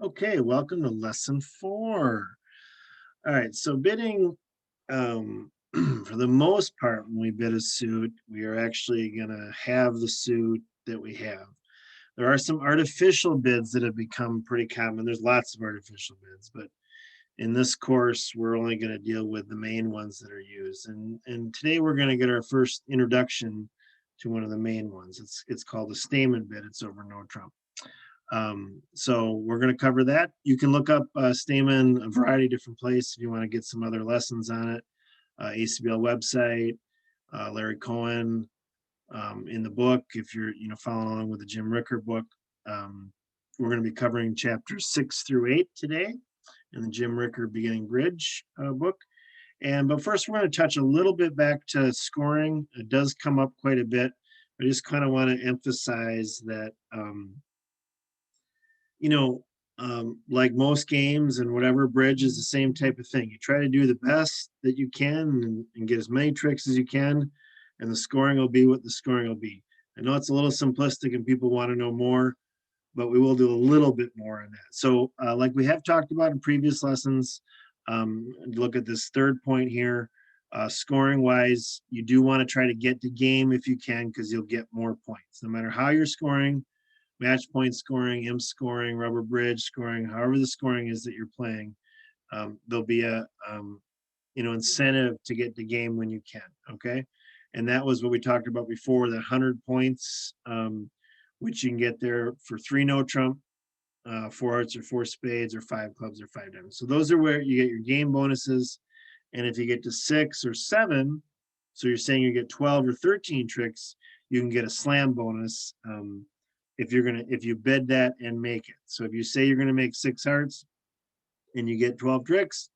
Okay, welcome to lesson 4. All right, so bidding, for the most part, when we bid a suit, we are actually going to have the suit that we have. There are some artificial bids that have become pretty common. There's lots of artificial bids, but in this course, we're only going to deal with the main ones that are used. And today we're going to get our first introduction to one of the main ones. It's called the Stayman bid. It's over NoTrump. So we're going to cover that. You can look up Stamen a variety of different places if you want to get some other lessons on it. ACBL website, Larry Cohen in the book. If you're following along with the Jim Ricker book, we're going to be covering chapters 6 through 8 today in the Jim Ricker Beginning Bridge book. But first, we're going to touch a little bit back to scoring. It does come up quite a bit. I just kind of want to emphasize that. You know, like most games and whatever bridge is the same type of thing. You try to do the best that you can and get as many tricks as you can, and the scoring will be what the scoring will be. I know it's a little simplistic and people want to know more, but we will do a little bit more on that. So, like we have talked about in previous lessons, look at this third point here. Scoring wise, you do want to try to get to game if you can because you'll get more points. No matter how you're scoring, match point scoring, M scoring, rubber bridge scoring, however the scoring is that you're playing, there'll be a incentive to get the game when you can. Okay, and that was what we talked about before. That 100 points, which you can get there for 3 no trump, 4 hearts or 4 spades, or 5 clubs or 5 diamonds. So those are where you get your game bonuses. And if you get to 6 or 7, so you're saying you get 12 or 13 tricks, you can get a slam bonus. If you bid that and make it. So if you say you're gonna make 6 hearts and you get 12 tricks,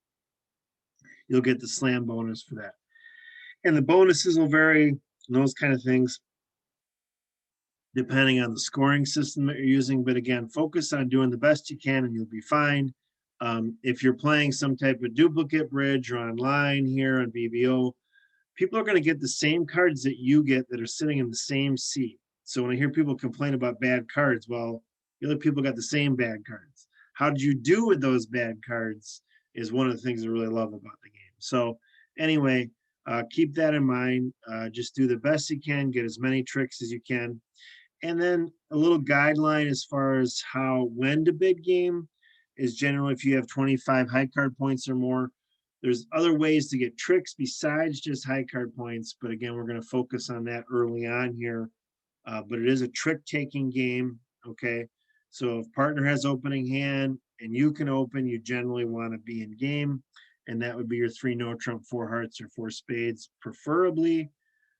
you'll get the slam bonus for that. And the bonuses will vary and those kind of things depending on the scoring system that you're using. But again, focus on doing the best you can and you'll be fine. If you're playing some type of duplicate bridge or online here on BBO, people are going to get the same cards that you get that are sitting in the same seat. So when I hear people complain about bad cards, well, the other people got the same bad cards. How did you do with those bad cards is one of the things I really love about the game. So anyway, keep that in mind. Just do the best you can, get as many tricks as you can. And then a little guideline as far as when to bid game is generally if you have 25 high card points or more. There's other ways to get tricks besides just high card points, but again, we're going to focus on that early on here. But it is a trick taking game. Okay, so if partner has opening hand and you can open, you generally want to be in game, and that would be your 3 no trump, 4 hearts or 4 spades, preferably.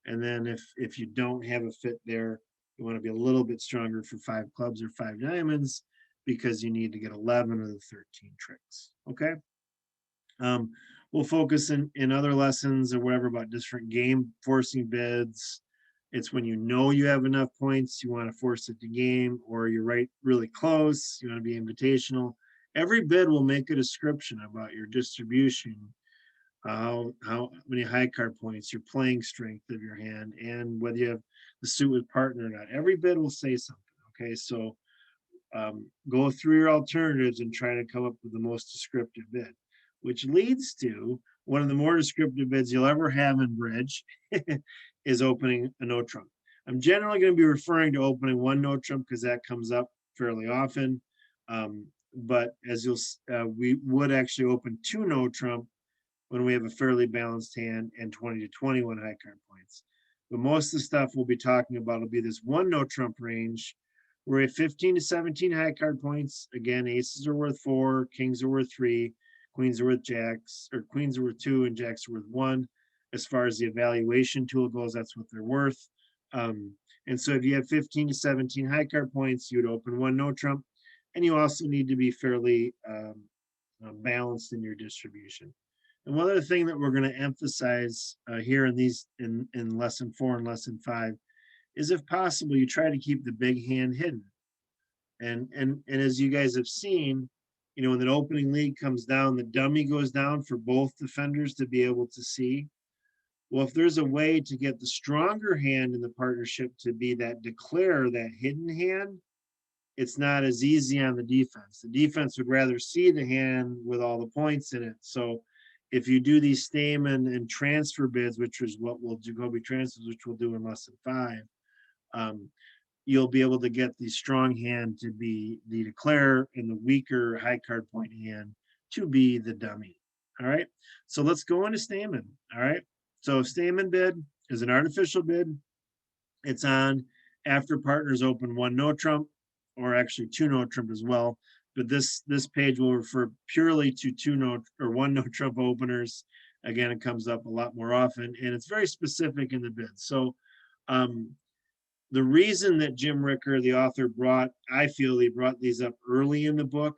And then if you don't have a fit there, you want to be a little bit stronger for 5 clubs or 5 diamonds because you need to get 11 of the 13 tricks. Okay. Um, we'll focus in other lessons or whatever about different game forcing bids. It's when you know you have enough points, you want to force it to game, or you're right really close, you want to be invitational. Every bid will make a description about your distribution, how many high card points, your playing strength of your hand, and whether you have the suit with partner or not. Every bid will say something. Okay, so go through your alternatives and try to come up with the most descriptive bid, which leads to one of the more descriptive bids you'll ever have in bridge is opening a no trump. I'm generally going to be referring to opening 1 no trump because that comes up fairly often. But as we would actually open 2 no trump when we have a fairly balanced hand and 20 to 21 high card points. But most of the stuff we'll be talking about will be this 1 no trump range. We're at 15 to 17 high card points. Again, aces are worth 4, kings are worth 3, queens are worth jacks, or queens are worth 2, and jacks are worth 1. As far as the evaluation tool goes, that's what they're worth. And so if you have 15 to 17 high card points, you would open 1 no trump. And you also need to be fairly balanced in your distribution. And one other thing that we're going to emphasize here in lesson 4 and lesson 5 is, if possible, you try to keep the big hand hidden. And as you guys have seen, when the opening lead comes down, the dummy goes down for both defenders to be able to see. Well, if there's a way to get the stronger hand in the partnership to be that declare, that hidden hand, it's not as easy on the defense. The defense would rather see the hand with all the points in it. So if you do these Stayman and transfer bids, which is what we'll do, Gobi transfers, which we'll do in lesson 5, you'll be able to get the strong hand to be the declare and the weaker high card point hand to be the dummy. All right. So let's go into Stamen. All right. So Stamen bid is an artificial bid. It's on after partners open 1 NoTrump, or actually 2 NoTrump as well. But this page will refer purely to 1 NoTrump openers. Again, it comes up a lot more often, and it's very specific in the bid. So the reason that Jim Ricker, the author, I feel he brought these up early in the book,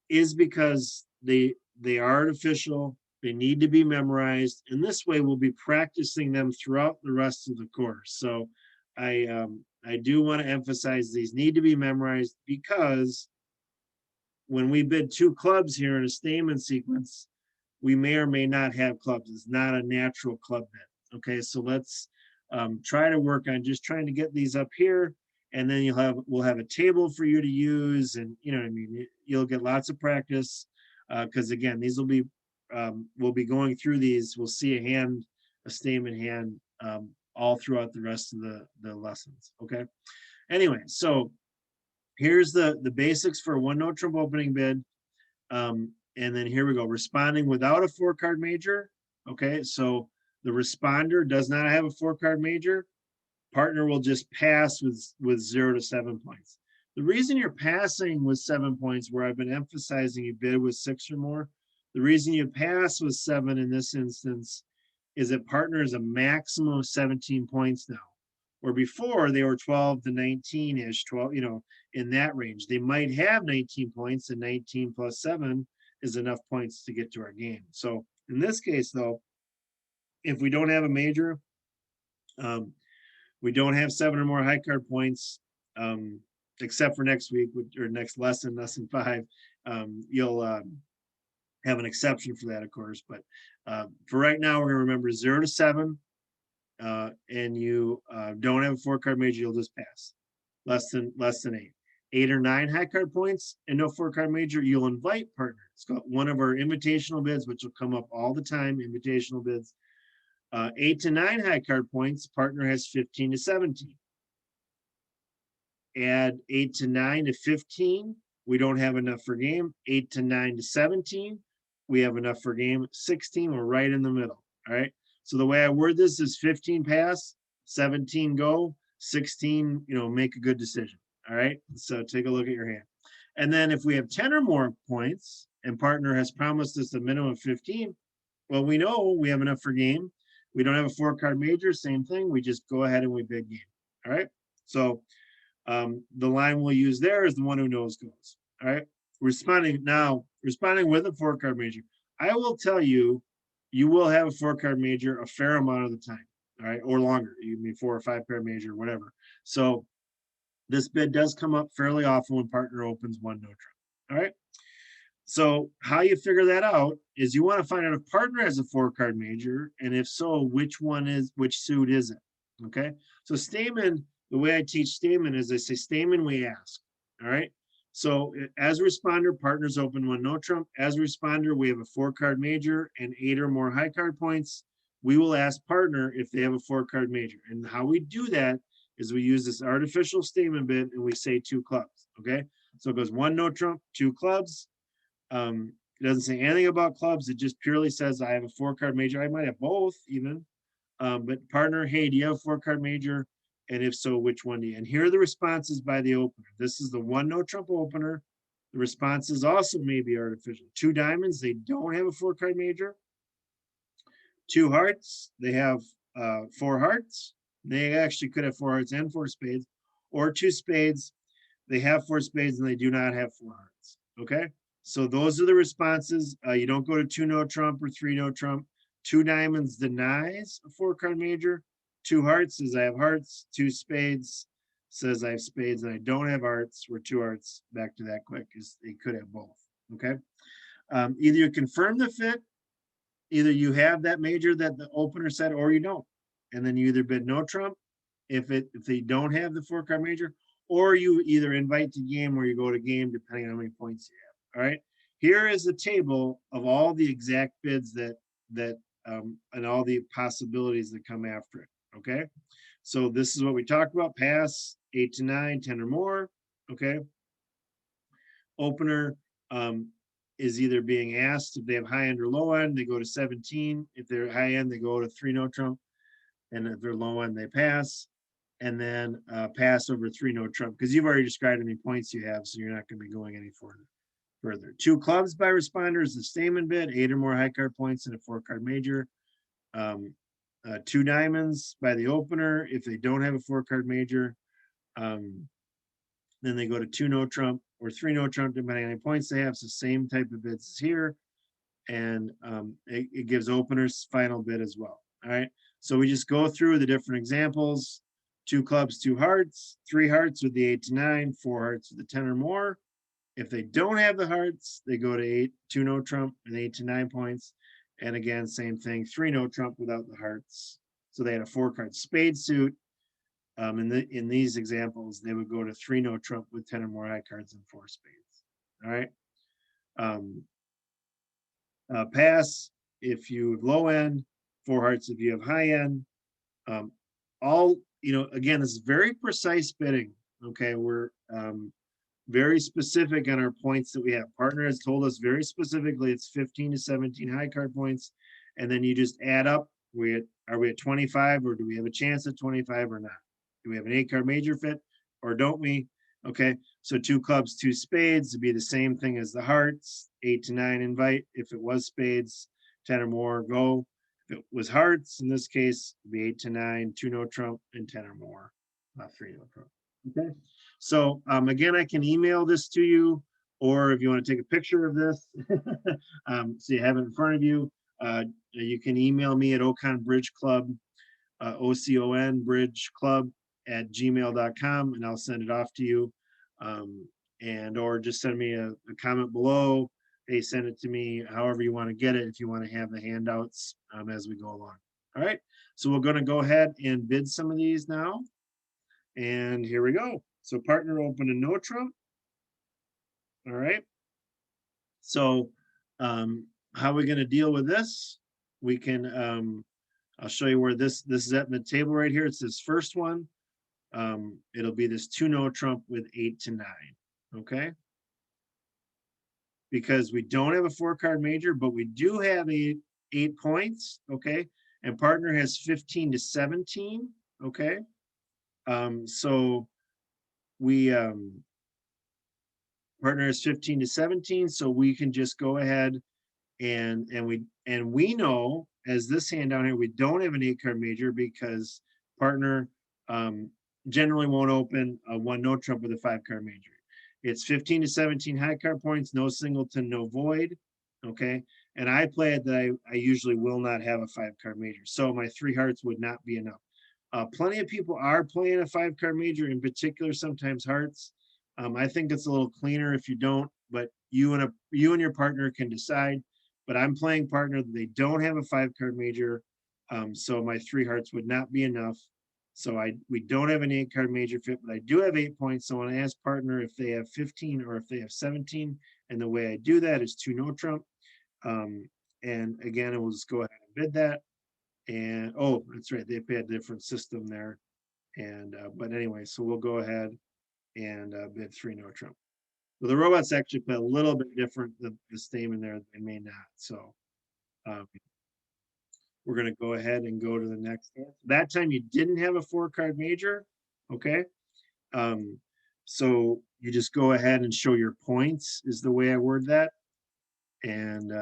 is because they are artificial. They need to be memorized, and this way we'll be practicing them throughout the rest of the course. So I do want to emphasize these need to be memorized, because when we bid 2 clubs here in a Stamen sequence, we may or may not have clubs. It's not a natural club bid. Okay, so let's try to work on just trying to get these up here, and then we'll have a table for you to use, and you know what I mean. You'll get lots of practice, because again, these will be we'll be going through these. We'll see a Stamen hand, all throughout the rest of the lessons. Okay. Anyway, so here's the basics for 1 NoTrump opening bid, and then here we go. Responding without a 4-card major. Okay, so the responder does not have a 4-card major. Partner will just pass with 0 to 7 points. The reason you're passing with 7 points, where I've been emphasizing you bid with 6 or more, the reason you pass with 7 in this instance is that partner is a maximum of 17 points now. Or before, they were 12 to 19-ish, 12, in that range. They might have 19 points, and 19 plus 7 is enough points to get to our game. So in this case, though, if we don't have a major, we don't have 7 or more high card points, except for next week or next lesson 5, you'll have an exception for that, of course. But for right now, we're going to remember 0 to 7, and you don't have a 4-card major, you'll just pass. Less than 8. 8 or 9 high card points and no 4-card major, you'll invite partner. It's got one of our invitational bids, which will come up all the time, invitational bids. 8 to 9 high card points, partner has 15 to 17. Add 8 to 9 to 15, we don't have enough for game. 8 to 9 to 17, we have enough for game. 16, we're right in the middle. All right. So the way I word this is 15 pass, 17 go, 16, make a good decision. All right. So take a look at your hand. And then if we have 10 or more points and partner has promised us a minimum of 15, well, we know we have enough for game. We don't have a 4-card major, same thing. We just go ahead and we bid game. All right. So the line we'll use there is the one who knows goes. All right. Responding with a 4-card major. I will tell you, you will have a 4-card major a fair amount of the time. All right. Or longer. You can be 4 or 5-card major, whatever. So this bid does come up fairly often when partner opens 1 NoTrump. All right. So how you figure that out is you want to find out if partner has a 4-card major, and if so, which suit is it? Okay. So Stamen, the way I teach Stamen is I say, Stamen, we ask. All right. So as a responder, partners open 1 NoTrump. As a responder, we have a 4-card major and 8 or more high card points. We will ask partner if they have a 4-card major. And how we do that is we use this artificial Stamen bid and we say 2 clubs. Okay. So it goes 1 NoTrump, 2 clubs. It doesn't say anything about clubs. It just purely says I have a 4-card major. I might have both even. But partner, hey, do you have a 4-card major? And if so, which one do you? And here are the responses by the opener. This is the 1 NoTrump opener. The responses also may be artificial. 2 diamonds, they don't have a 4-card major. 2 hearts, they have 4 hearts. They actually could have 4 hearts and 4 spades. Or 2 spades, they have 4 spades and they do not have 4 hearts. Okay. So those are the responses. You don't go to 2 NoTrump or 3 NoTrump. 2 diamonds denies a 4-card major. 2 hearts says I have hearts. 2 spades says I have spades and I don't have hearts. Or 2 hearts, back to that quick, is they could have both. Okay. Either you confirm the fit, either you have that major that the opener said, or you don't. And then you either bid NoTrump if they don't have the 4-card major, or you either invite to game or you go to game, depending on how many points you have. All right. Here is a table of all the exact bids that and all the possibilities that come after it. Okay. So this is what we talked about: pass 8 to 9, 10 or more. Okay. Opener is either being asked if they have high end or low end, they go to 17. If they're high end, they go to 3 no trump, and if they're low end, they pass. And then pass over 3 no trump, because you've already described how many points you have, so you're not going to be going any further. 2 clubs by responders, the Stayman bid, 8 or more high card points in a 4-card major. 2 diamonds by the opener if they don't have a 4-card major. Then they go to 2 no trump or 3 no trump, depending on how many points they have. So same type of bids as here. And it gives openers final bid as well. All right. So we just go through the different examples: 2 clubs, 2 hearts, 3 hearts with the 8 to 9, 4 hearts with the 10 or more. If they don't have the hearts, they go to 2 no trump and 8 to 9 points. And again, same thing, 3 no trump without the hearts. So they had a 4-card spade suit. In these examples, they would go to 3 no trump with 10 or more high cards and 4 spades. All right. Pass if you have low end, 4 hearts if you have high end. All, again, this is very precise bidding. Okay. We're very specific on our points that we have. Partner has told us very specifically it's 15 to 17 high card points. And then you just add up. Are we at 25, or do we have a chance at 25 or not? Do we have an 8-card major fit or don't we? Okay. So 2 clubs, 2 spades would be the same thing as the hearts. 8 to 9 invite. If it was spades, 10 or more go. If it was hearts, in this case, it'd be 8 to 9, 2 no trump, and 10 or more, 3 no trump. Okay. So again, I can email this to you, or if you want to take a picture of this, so you have it in front of you, you can email me at OconBridgeClub, OCON Bridge Club @gmail.com, and I'll send it off to you. Or just send me a comment below. Hey, send it to me however you want to get it, if you want to have the handouts as we go along. All right. So we're going to go ahead and bid some of these now. And here we go. So partner open a no trump. All right. So how are we going to deal with this? We can, I'll show you where this is at in the table right here. It's this first one. It'll be this 2 no trump with 8 to 9. Okay. Because we don't have a 4-card major, but we do have 8 points. Okay. And partner has 15 to 17. Okay. So we partner is 15 to 17, so we can just go ahead and we know, as this hand down here, we don't have an 8-card major because partner generally won't open a 1 no trump with a 5-card major. It's 15 to 17 high card points, no singleton, no void. Okay. And I play it that I usually will not have a 5-card major, so my 3 hearts would not be enough. Plenty of people are playing a 5-card major, in particular, sometimes hearts. I think it's a little cleaner if you don't, but you and your partner can decide. But I'm playing partner that they don't have a 5-card major, so my 3 hearts would not be enough. So we don't have an 8-card major fit, but I do have 8 points. So when I ask partner if they have 15 or if they have 17, and the way I do that is 2 no trump. And again, we'll just go ahead and bid that. And oh, that's right, they pay a different system there. And but anyway, so we'll go ahead and bid 3 no trump. Well, the robots actually play a little bit different than the Stamen there. They may not. So we're going to go ahead and go to the next hand. That time you didn't have a 4-card major. Okay. So you just go ahead and show your points is the way I word that. And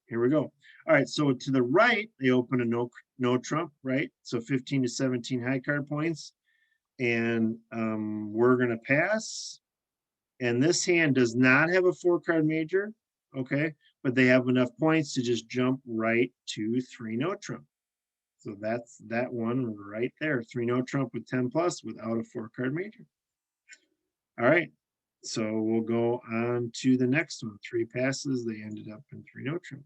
here we go. All right. So to the right, they open a no trump, right? So 15 to 17 high card points. And we're going to pass. And this hand does not have a 4-card major. Okay. But they have enough points to just jump right to 3 no trump. So that's that one right there. 3 no trump with 10 plus without a 4-card major. All right. So we'll go on to the next one. 3 passes. They ended up in 3 no trump.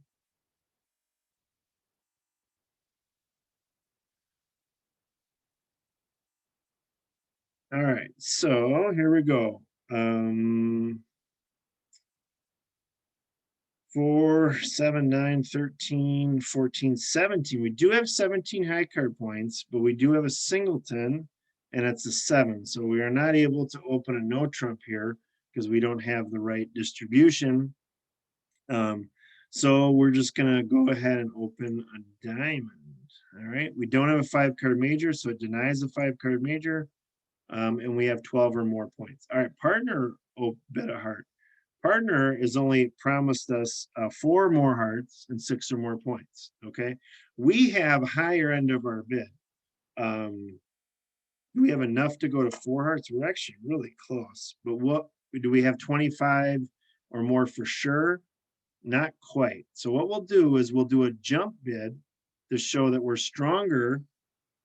All right, so here we go. 4, 7, 9, 13, 14, 17. We do have 17 high card points, but we do have a singleton, and it's a 7. So we are not able to open a no trump here because we don't have the right distribution. So we're just gonna go ahead and open a diamond. All right, we don't have a 5-card major, so it denies a 5-card major. And we have 12 or more points. All right, partner bet a heart. Partner is only promised us 4 more hearts and 6 or more points. Okay, we have higher end of our bid. We have enough to go to 4 hearts. We're actually really close. But what do we have? 25 or more for sure? Not quite. So what we'll do is we'll do a jump bid to show that we're stronger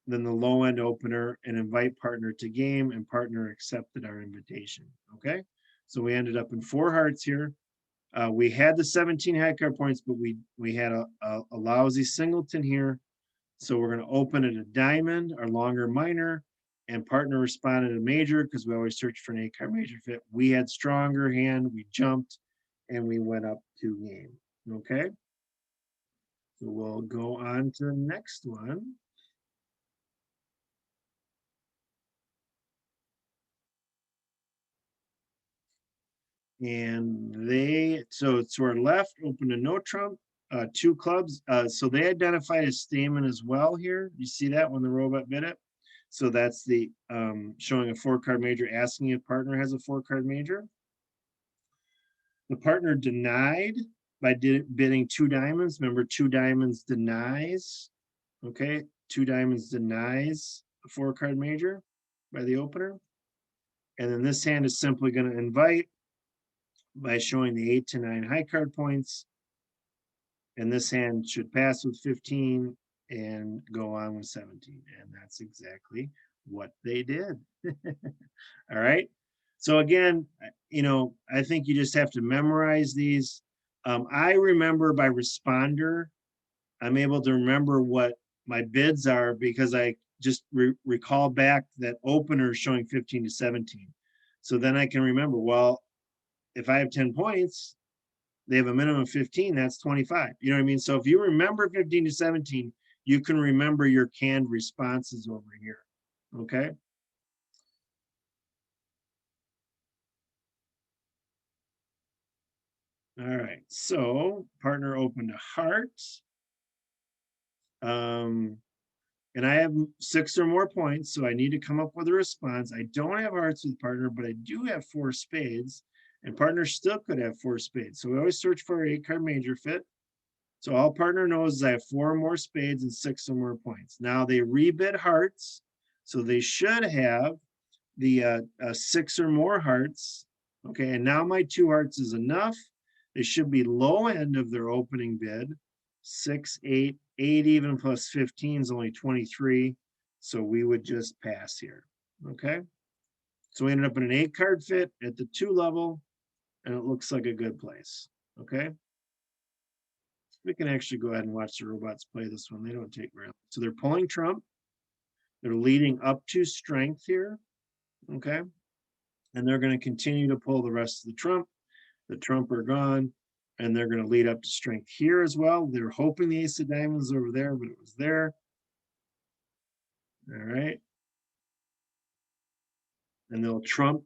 than the low end opener and invite partner to game, and partner accepted our invitation. Okay, so we ended up in 4 hearts here. We had the 17 high card points, but we had a lousy singleton here. So we're going to open at a diamond, our longer minor, and partner responded a major because we always search for an 8-card major fit. We had stronger hand, we jumped, and we went up 2 game. Okay, so we'll go on to the next one. And they, so to our left, open a no trump, 2 clubs. So they identified as Stamen as well here. You see that when the robot bid it? So that's the showing a 4-card major, asking if partner has a 4-card major. The partner denied by bidding 2 diamonds. Remember, 2 diamonds denies. Okay, 2 diamonds denies a 4-card major by the opener. And then this hand is simply going to invite by showing the 8 to 9 high card points. And this hand should pass with 15 and go on with 17. And that's exactly what they did. All right. So again, I think you just have to memorize these. I remember by responder, I'm able to remember what my bids are because I just recall back that opener showing 15 to 17. So then I can remember, well, if I have 10 points, they have a minimum of 15, that's 25. You know what I mean? So if you remember 15 to 17, you can remember your canned responses over here. Okay. All right. So partner opened a heart. And I have 6 or more points, so I need to come up with a response. I don't have hearts with partner, but I do have 4 spades, and partner still could have 4 spades. So we always search for an 8-card major fit. So all partner knows is I have 4 more spades and 6 or more points. Now they rebid hearts, so they should have the 6 or more hearts. Okay, and now my 2 hearts is enough. They should be low end of their opening bid. 6, 8, 8 even plus 15 is only 23. So we would just pass here. Okay, so we ended up in an 8-card fit at the 2 level, and it looks like a good place. Okay, we can actually go ahead and watch the robots play this one. They don't take very long. So they're pulling trump. They're leading up to strength here. Okay, and they're going to continue to pull the rest of the trump. The trump are gone, and they're going to lead up to strength here as well. They're hoping the ace of diamonds over there, but it was there. All right, and they'll trump.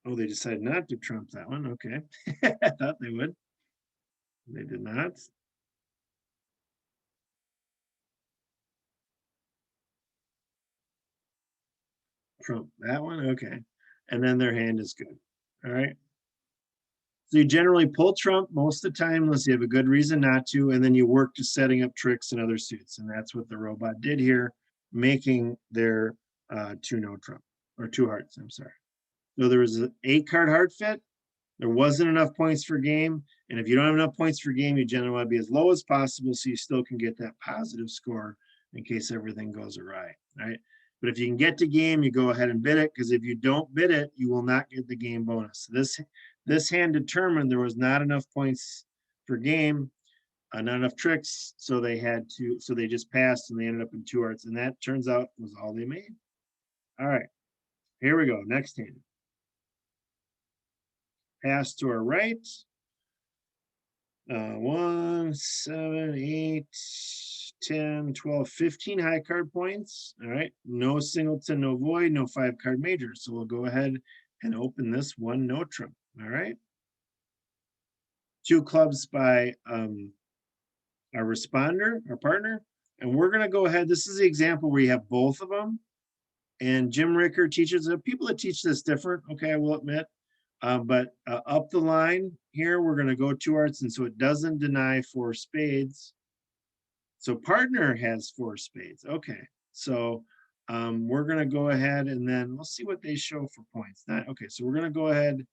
Oh, they decided not to trump that one. Okay, I thought they would. They did not. Trump that one. Okay, and then their hand is good. All right. So you generally pull trump most of the time unless you have a good reason not to, and then you work to setting up tricks and other suits, and that's what the robot did here, making their 2 no trump or 2 hearts. I'm sorry. So there was an 8-card heart fit. There wasn't enough points for game, and if you don't have enough points for game, you generally want to be as low as possible so you still can get that positive score in case everything goes awry. Right. But if you can get to game, you go ahead and bid it, because if you don't bid it, you will not get the game bonus. This hand determined there was not enough points for game, not enough tricks, so they just passed and they ended up in 2 hearts, and that turns out was all they made. All right, Here we go, next hand. Pass to our right. 1, 7, 8, 10, 12, 15 high card points. All right, no singleton, no void, no 5-card major. So we'll go ahead and open this one NoTrump. All right. 2 clubs by our responder, our partner. And we're going to go ahead. This is the example where you have both of them. And Jim Ricker teaches people that teach this different. Okay, I will admit. But up the line here, we're going to go 2 hearts, and so it doesn't deny 4 spades. So partner has 4 spades. Okay, so we're going to go ahead and then we'll see what they show for points. Okay, so we're going to go ahead.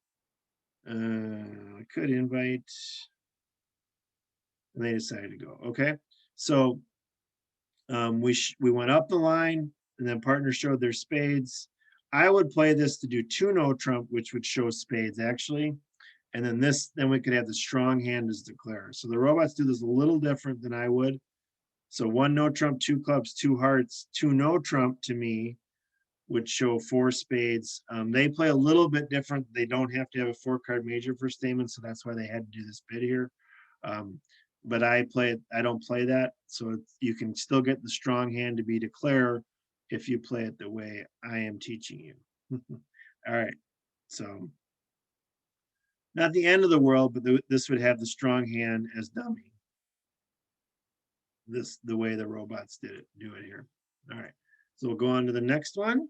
I could invite, and they decided to go. Okay, so we went up the line, and then partner showed their spades. I would play this to do 2 NoTrump, which would show spades actually. And then we could have the strong hand as declare. So the robots do this a little different than I would. So 1 NoTrump, 2 clubs, 2 hearts, 2 NoTrump to me would show 4 spades. They play a little bit different. They don't have to have a 4-card major for Stayman, so that's why they had to do this bid here. But I don't play that. So you can still get the strong hand to be declare if you play it the way I am teaching you. All right, so not the end of the world, but this would have the strong hand as dummy. The way the robots do it here. All right, so we'll go on to the next one.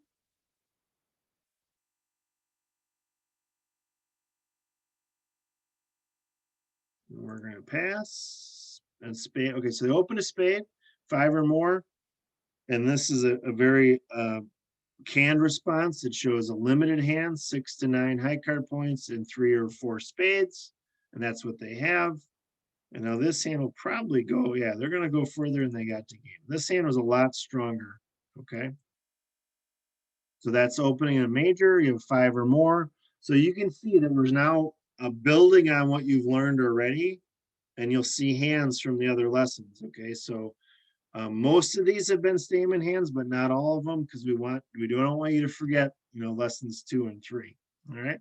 We're going to pass and spade. Okay, so they open a spade, 5 or more, and this is a very canned response. It shows a limited hand, 6 to 9 high card points, and 3 or 4 spades, and that's what they have. And now this hand will probably go, yeah, they're going to go further than they got to game. This hand was a lot stronger, okay? So that's opening a major, you have 5 or more. So you can see that there's now a building on what you've learned already, and you'll see hands from the other lessons, okay? So most of these have been Stayman hands, but not all of them, because we don't want you to forget, lessons 2 and 3, all right?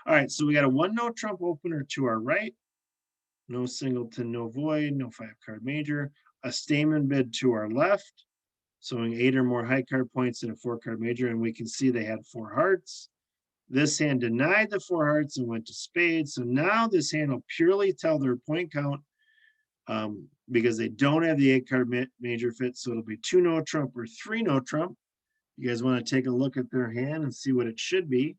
All right, so we got a 1 NoTrump opener to our right. No singleton, no void, no 5-card major. A Stayman bid to our left, showing 8 or more high card points and a 4-card major, and we can see they had 4 hearts. This hand denied the 4 hearts and went to spades. So now this hand will purely tell their point count because they don't have the 8-card major fit. So it'll be 2 NoTrump or 3 NoTrump. You guys want to take a look at their hand and see what it should be.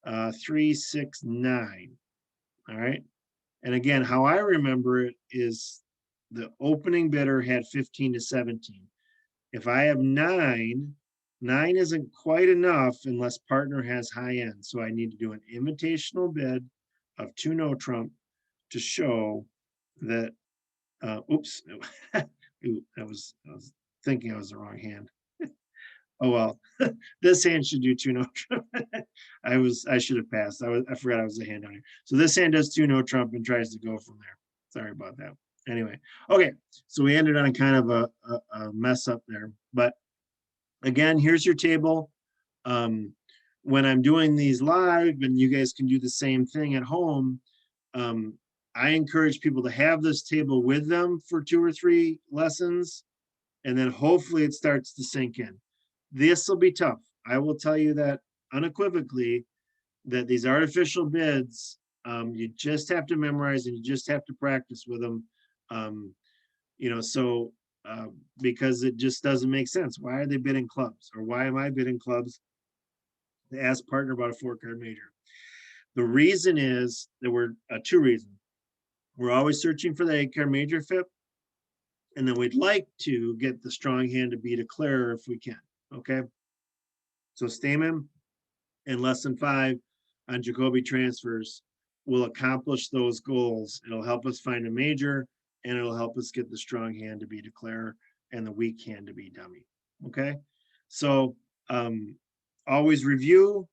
3, 6, 9. All right. And again, how I remember it is the opening bidder had 15 to 17. If I have 9, 9 isn't quite enough unless partner has high end. So I need to do an invitational bid of 2 NoTrump to show that, oops, I was thinking I was the wrong hand. Oh, well, this hand should do 2 NoTrump. I should have passed. I forgot I was a hand on here. So this hand does 2 NoTrump and tries to go from there. Sorry about that. Anyway, okay, so we ended on kind of a mess up there. But again, here's your table. When I'm doing these live, and you guys can do the same thing at home, I encourage people to have this table with them for 2 or 3 lessons, and then hopefully it starts to sink in. This will be tough. I will tell you that unequivocally, that these artificial bids, you just have to memorize and you just have to practice with them. Because it just doesn't make sense. Why are they bidding clubs? Or why am I bidding clubs to ask partner about a 4-card major? The reason is there were 2 reasons. We're always searching for the 8-card major fit, and then we'd like to get the strong hand to be declare if we can. Okay, so Stamen in lesson 5 on Jacobi transfers will accomplish those goals. It'll help us find a major, and it'll help us get the strong hand to be declare and the weak hand to be dummy. Okay, so always review,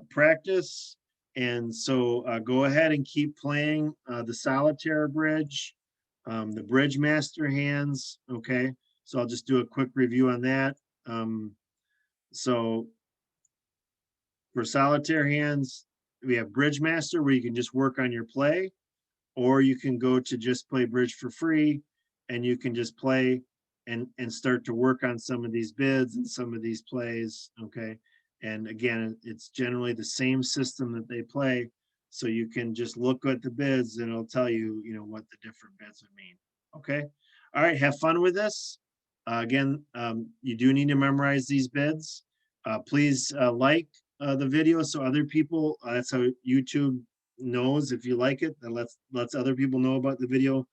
practice, and so go ahead and keep playing the Solitaire bridge, the Bridgemaster hands. Okay, so I'll just do a quick review on that. So For solitaire hands, we have Bridgemaster where you can just work on your play, or you can go to just play bridge for free and you can just play and start to work on some of these bids and some of these plays. Okay. And again, it's generally the same system that they play. So you can just look at the bids and it'll tell you, what the different bids would mean. Okay. All right. Have fun with this. Again, you do need to memorize these bids. Please like the video so other people, that's how YouTube knows if you like it, that lets other people know about the video.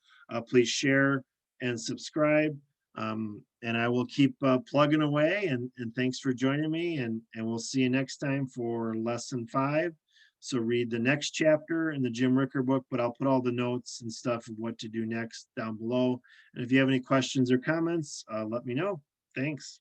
Please share and subscribe. And I will keep plugging away, and thanks for joining me, and we'll see you next time for lesson 5. So read the next chapter in the Jim Ricker book, but I'll put all the notes and stuff of what to do next down below. And if you have any questions or comments, let me know. Thanks.